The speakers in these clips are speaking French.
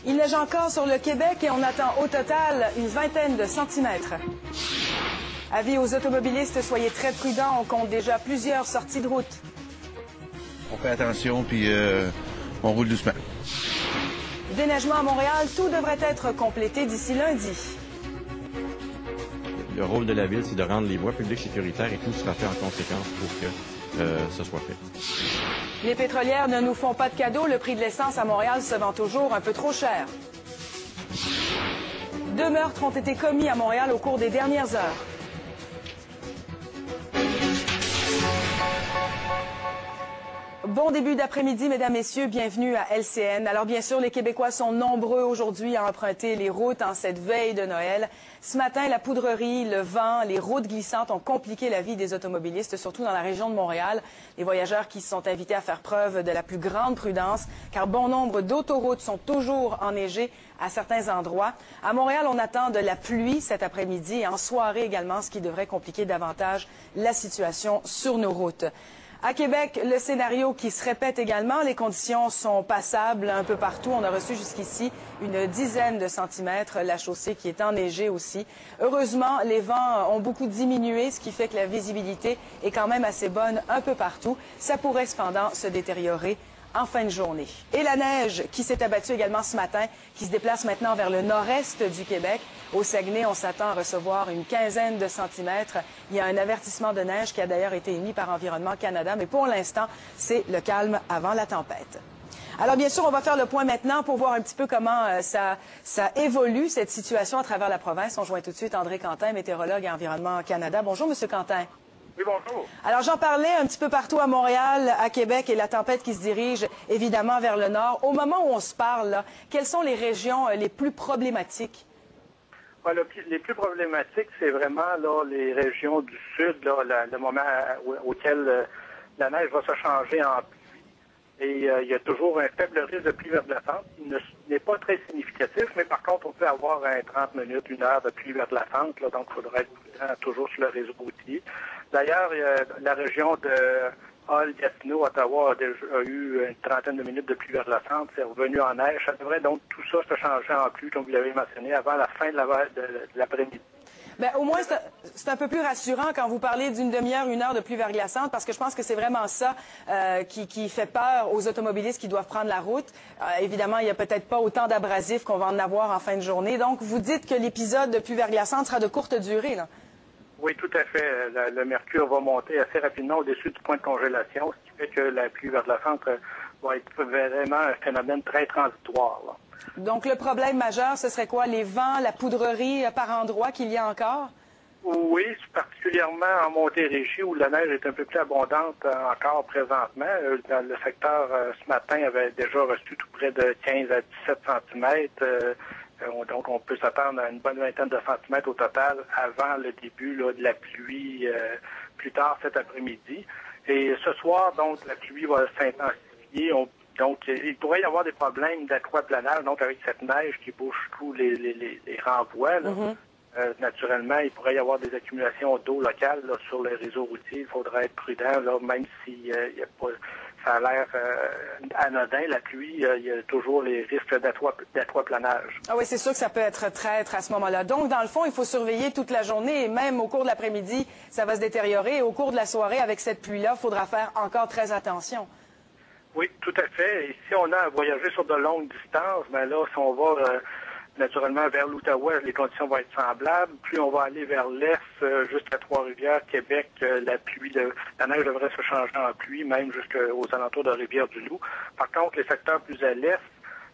Il neige encore sur le Québec et on attend au total une vingtaine de centimètres. Avis aux automobilistes, soyez très prudents. On compte déjà plusieurs sorties de route. On fait attention, puis on roule doucement. Déneigement à Montréal, tout devrait être complété d'ici lundi. Le rôle de la Ville, c'est de rendre les voies publiques sécuritaires et tout sera fait en conséquence pour que ce soit fait. Les pétrolières ne nous font pas de cadeaux. Le prix de l'essence à Montréal se vend toujours un peu trop cher. 2 meurtres ont été commis à Montréal au cours des dernières heures. Bon début d'après-midi, mesdames, messieurs. Bienvenue à LCN. Alors, bien sûr, les Québécois sont nombreux aujourd'hui à emprunter les routes en cette veille de Noël. Ce matin, la poudrerie, le vent, les routes glissantes ont compliqué la vie des automobilistes, surtout dans la région de Montréal. Les voyageurs qui sont invités à faire preuve de la plus grande prudence, car bon nombre d'autoroutes sont toujours enneigées à certains endroits. À Montréal, on attend de la pluie cet après-midi et en soirée également, ce qui devrait compliquer davantage la situation sur nos routes. À Québec, le scénario qui se répète également, les conditions sont passables un peu partout. On a reçu jusqu'ici une dizaine de centimètres, la chaussée qui est enneigée aussi. Heureusement, les vents ont beaucoup diminué, ce qui fait que la visibilité est quand même assez bonne un peu partout. Ça pourrait cependant se détériorer en fin de journée. Et la neige qui s'est abattue également ce matin, qui se déplace maintenant vers le nord-est du Québec. Au Saguenay, on s'attend à recevoir une quinzaine de centimètres. Il y a un avertissement de neige qui a d'ailleurs été émis par Environnement Canada, mais pour l'instant, c'est le calme avant la tempête. Alors, bien sûr, on va faire le point maintenant pour voir un petit peu comment ça évolue, cette situation à travers la province. On joint tout de suite André Quentin, météorologue à Environnement Canada. Bonjour, Monsieur Quentin. Oui, bonjour. Alors, j'en parlais un petit peu partout à Montréal, à Québec, et la tempête qui se dirige évidemment vers le nord. Au moment où on se parle, là, quelles sont les régions les plus problématiques? Les plus problématiques, c'est vraiment là, les régions du sud, là, le moment auquel la neige va se changer en pluie. Et il y a toujours un faible risque de pluie verglaçante qui n'est pas très significatif, mais par contre, on peut avoir 30 minutes, 1 heure de pluie verglaçante, là, donc il faudra être prudent toujours sur le réseau routier. D'ailleurs, la région de Hull, Gatineau, Ottawa a eu une trentaine de minutes de pluie verglaçante. C'est revenu en neige. Ça devrait donc tout ça se changer en pluie, comme vous l'avez mentionné, avant la fin de l'après-midi. Bien, au moins, c'est un peu plus rassurant quand vous parlez d'une demi-heure, 1 heure de pluie verglaçante, parce que je pense que c'est vraiment ça qui fait peur aux automobilistes qui doivent prendre la route. Évidemment, il n'y a peut-être pas autant d'abrasifs qu'on va en avoir en fin de journée. Donc, vous dites que l'épisode de pluie verglaçante sera de courte durée, là? Oui, tout à fait. Le mercure va monter assez rapidement au-dessus du point de congélation, ce qui fait que la pluie verglaçante va être vraiment un phénomène très transitoire, là. Donc, le problème majeur, ce serait quoi? Les vents, la poudrerie par endroits qu'il y a encore? Oui, particulièrement en Montérégie, où la neige est un peu plus abondante encore présentement. Dans le secteur, ce matin, avait déjà reçu tout près de 15 à 17 centimètres. Donc, on peut s'attendre à une bonne vingtaine de centimètres au total avant le début là, de la pluie plus tard cet après-midi. Et ce soir, donc, la pluie va s'intensifier. Donc, il pourrait y avoir des problèmes d'aquaplanage, donc avec cette neige qui bouche tous les renvois. Là. Naturellement, il pourrait y avoir des accumulations d'eau locale là, sur les réseaux routiers. Il faudra être prudent, là, même si y a pas, ça a l'air anodin, la pluie, il y a toujours les risques d'aquaplanage. Ah oui, c'est sûr que ça peut être traître à ce moment-là. Donc, dans le fond, il faut surveiller toute la journée et même au cours de l'après-midi, ça va se détériorer. Et au cours de la soirée, avec cette pluie-là, il faudra faire encore très attention. Oui, tout à fait. Et si on a à voyager sur de longues distances, ben là, si on va naturellement vers l'Outaouais, les conditions vont être semblables. Plus on va aller vers l'est, jusqu'à Trois-Rivières, Québec, la neige devrait se changer en pluie, même jusqu'aux alentours de Rivière-du-Loup. Par contre, les secteurs plus à l'est,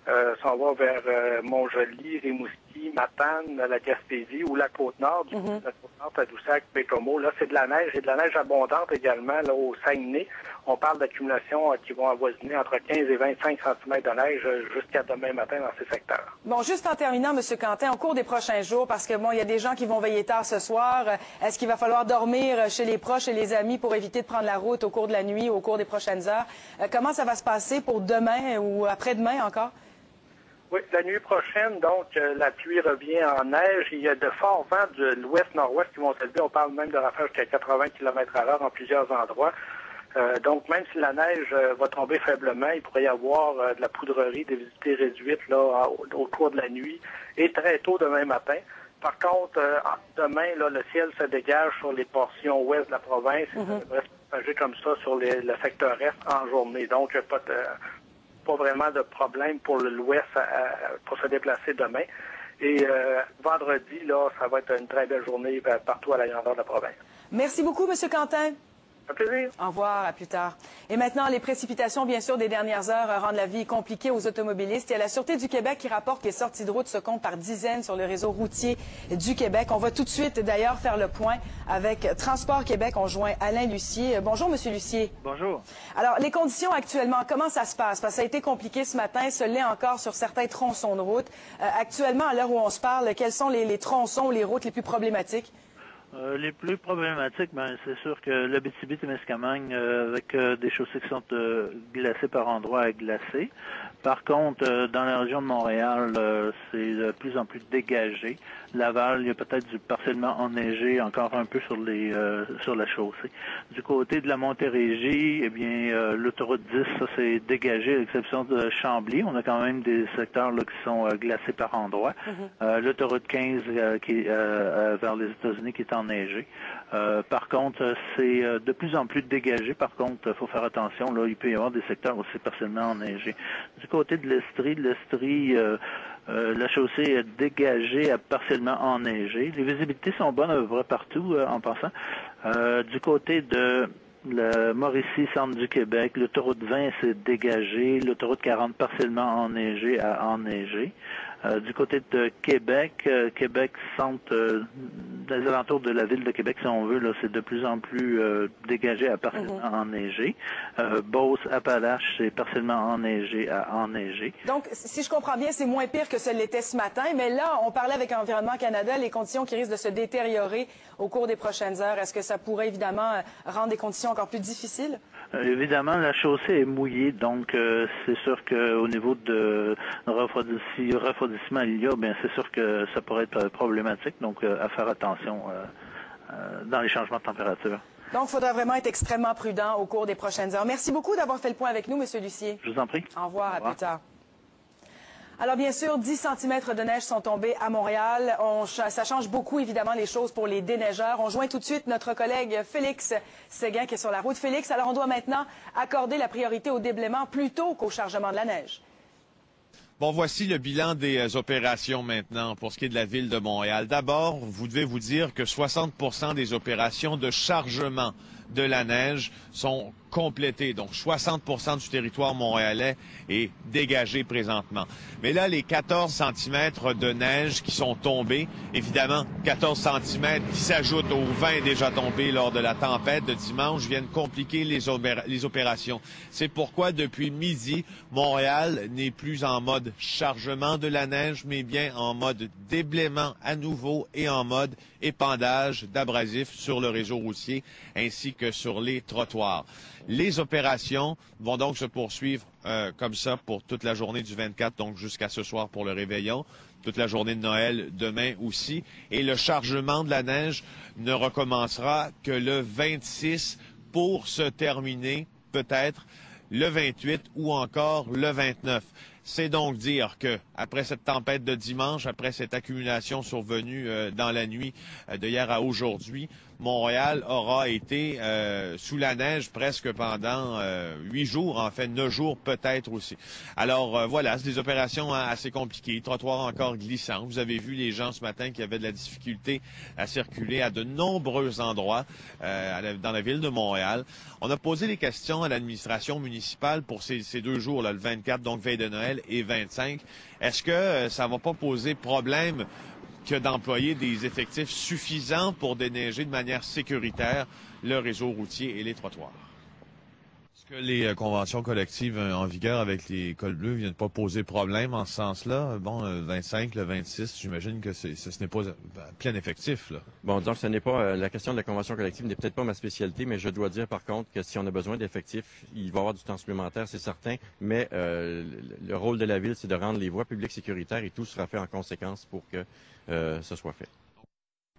si on va vers Montjoly, Rimouski, Matane, la Gaspésie ou la Côte-Nord, la Côte-Nord, Tadoussac, Bécomo, là, c'est de la neige et de la neige abondante également, là, au Saguenay. On parle d'accumulations qui vont avoisiner entre 15 et 25 cm de neige jusqu'à demain matin dans ces secteurs. Bon, juste en terminant, M. Quentin, au cours des prochains jours, parce que bon, il y a des gens qui vont veiller tard ce soir, est-ce qu'il va falloir dormir chez les proches et les amis pour éviter de prendre la route au cours de la nuit ou au cours des prochaines heures? Comment ça va se passer pour demain ou après-demain encore? Oui, la nuit prochaine, donc, la pluie revient en neige. Il y a de forts vents de l'ouest-nord-ouest qui vont s'élever. On parle même de rafales jusqu'à 80 km/h en plusieurs endroits. Donc, même si la neige va tomber faiblement, il pourrait y avoir de la poudrerie, des visibilités réduites là, au cours de la nuit et très tôt demain matin. Par contre, demain, là, le ciel se dégage sur les portions ouest de la province et ça devrait se propager comme ça sur le secteur est en journée. Donc, pas vraiment de problème pour l'ouest pour se déplacer demain. Et vendredi, là, ça va être une très belle journée partout à la grandeur de la province. Merci beaucoup, M. Quentin. Un plaisir. Au revoir, à plus tard. Et maintenant, les précipitations, bien sûr, des dernières heures rendent la vie compliquée aux automobilistes. Il y a la Sûreté du Québec qui rapporte que les sorties de route se comptent par dizaines sur le réseau routier du Québec. On va tout de suite, d'ailleurs, faire le point avec Transport Québec. On joint Alain Lucier. Bonjour, Monsieur Lucier. Bonjour. Alors, les conditions actuellement, comment ça se passe? Parce que ça a été compliqué ce matin, ce l'est encore sur certains tronçons de route. Actuellement, à l'heure où on se parle, quels sont les tronçons ou les routes les plus problématiques? Les plus problématiques, c'est sûr que l'Abitibi-Témiscamingue, avec des chaussées qui sont glacées par endroits à glacer. Par contre, dans la région de Montréal, c'est de plus en plus dégagé. Laval, il y a peut-être du partiellement enneigé encore un peu sur la chaussée. Du côté de la Montérégie, eh bien, l'autoroute 10, ça c'est dégagé, à l'exception de Chambly. On a quand même des secteurs là, qui sont glacés par endroits. L'autoroute 15 qui est vers les États-Unis qui est enneigée. Par contre, c'est de plus en plus dégagé. Par contre, il faut faire attention. Là, il peut y avoir des secteurs où c'est partiellement enneigé. Du côté de l'Estrie, la chaussée est dégagée, partiellement enneigée. Les visibilités sont bonnes à peu près partout en passant. Du côté de le Mauricie, centre du Québec, l'autoroute 20 s'est dégagée, l'autoroute 40 partiellement enneigée à enneigée. Du côté de Québec, Québec centre, des alentours de la ville de Québec, si on veut, là, c'est de plus en plus dégagé à partiellement enneigé. Beauce, Appalaches, c'est partiellement enneigé à enneigé. Donc, si je comprends bien, c'est moins pire que ce l'était ce matin, mais là, on parlait avec Environnement Canada, les conditions qui risquent de se détériorer au cours des prochaines heures. Est-ce que ça pourrait évidemment rendre des conditions encore plus difficiles? Évidemment, la chaussée est mouillée, donc c'est sûr qu'au niveau de refroidissement il y a, bien c'est sûr que ça pourrait être problématique, donc à faire attention dans les changements de température. Donc, il faudra vraiment être extrêmement prudent au cours des prochaines heures. Merci beaucoup d'avoir fait le point avec nous, M. Lucier. Je vous en prie. Au revoir, à plus tard. Alors, bien sûr, 10 cm de neige sont tombés à Montréal. Ça change beaucoup, évidemment, les choses pour les déneigeurs. On joint tout de suite notre collègue Félix Séguin qui est sur la route. Félix, alors on doit maintenant accorder la priorité au déblaiement plutôt qu'au chargement de la neige. Bon, voici le bilan des opérations maintenant pour ce qui est de la ville de Montréal. D'abord, vous devez vous dire que 60% des opérations de chargement de la neige sont complétées. Donc, 60% du territoire montréalais est dégagé présentement. Mais là, les 14 cm de neige qui sont tombés, évidemment, 14 cm qui s'ajoutent aux 20 déjà tombés lors de la tempête de dimanche, viennent compliquer les opérations. C'est pourquoi, depuis midi, Montréal n'est plus en mode chargement de la neige, mais bien en mode déblaiement à nouveau et en mode épandage d'abrasifs sur le réseau routier ainsi que sur les trottoirs. Les opérations vont donc se poursuivre comme ça pour toute la journée du 24, donc jusqu'à ce soir pour le réveillon, toute la journée de Noël demain aussi. Et le chargement de la neige ne recommencera que le 26 pour se terminer peut-être le 28 ou encore le 29. C'est donc dire que après cette tempête de dimanche, après cette accumulation survenue dans la nuit d'hier à aujourd'hui, Montréal aura été sous la neige presque pendant 8 jours, en fait 9 jours peut-être aussi. Alors voilà, c'est des opérations assez compliquées, trottoirs encore glissants. Vous avez vu les gens ce matin qui avaient de la difficulté à circuler à de nombreux endroits dans la ville de Montréal. On a posé des questions à l'administration municipale pour ces 2 jours, là, le 24, donc veille de Noël, et 25. Est-ce que ça va pas poser problème que d'employer des effectifs suffisants pour déneiger de manière sécuritaire le réseau routier et les trottoirs? Est-ce que les conventions collectives en vigueur avec les cols bleus viennent pas poser problème en ce sens-là? Bon, le 25, le 26, j'imagine que ce n'est pas plein effectif, là. Bon, donc ce n'est pas la question de la convention collective n'est peut-être pas ma spécialité, mais je dois dire par contre que si on a besoin d'effectifs, il va y avoir du temps supplémentaire, c'est certain, mais le rôle de la ville, c'est de rendre les voies publiques sécuritaires et tout sera fait en conséquence pour que ce soit fait.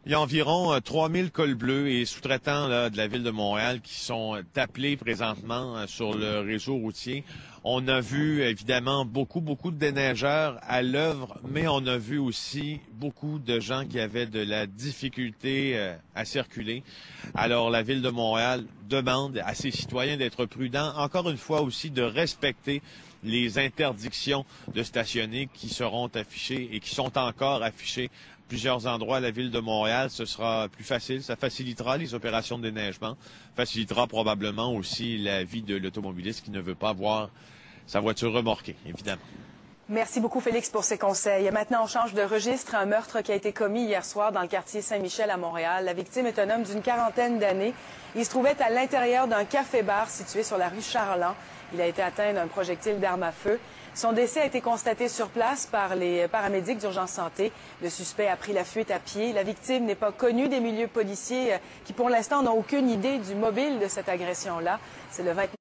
Il y a environ 3000 cols bleus et sous-traitants là, de la Ville de Montréal qui sont appelés présentement sur le réseau routier. On a vu évidemment beaucoup de déneigeurs à l'œuvre, mais on a vu aussi beaucoup de gens qui avaient de la difficulté à circuler. Alors la Ville de Montréal demande à ses citoyens d'être prudents, encore une fois aussi de respecter les interdictions de stationner qui seront affichées et qui sont encore affichées à plusieurs endroits à la Ville de Montréal. Ce sera plus facile, ça facilitera les opérations de déneigement, facilitera probablement aussi la vie de l'automobiliste qui ne veut pas voir sa voiture remorquée, évidemment. Merci beaucoup, Félix, pour ces conseils. Et maintenant, on change de registre. Un meurtre qui a été commis hier soir dans le quartier Saint-Michel à Montréal. La victime est un homme d'une quarantaine d'années. Il se trouvait à l'intérieur d'un café-bar situé sur la rue Charland. Il a été atteint d'un projectile d'arme à feu. Son décès a été constaté sur place par les paramédics d'urgence santé. Le suspect a pris la fuite à pied. La victime n'est pas connue des milieux policiers qui, pour l'instant, n'ont aucune idée du mobile de cette agression-là. C'est le 29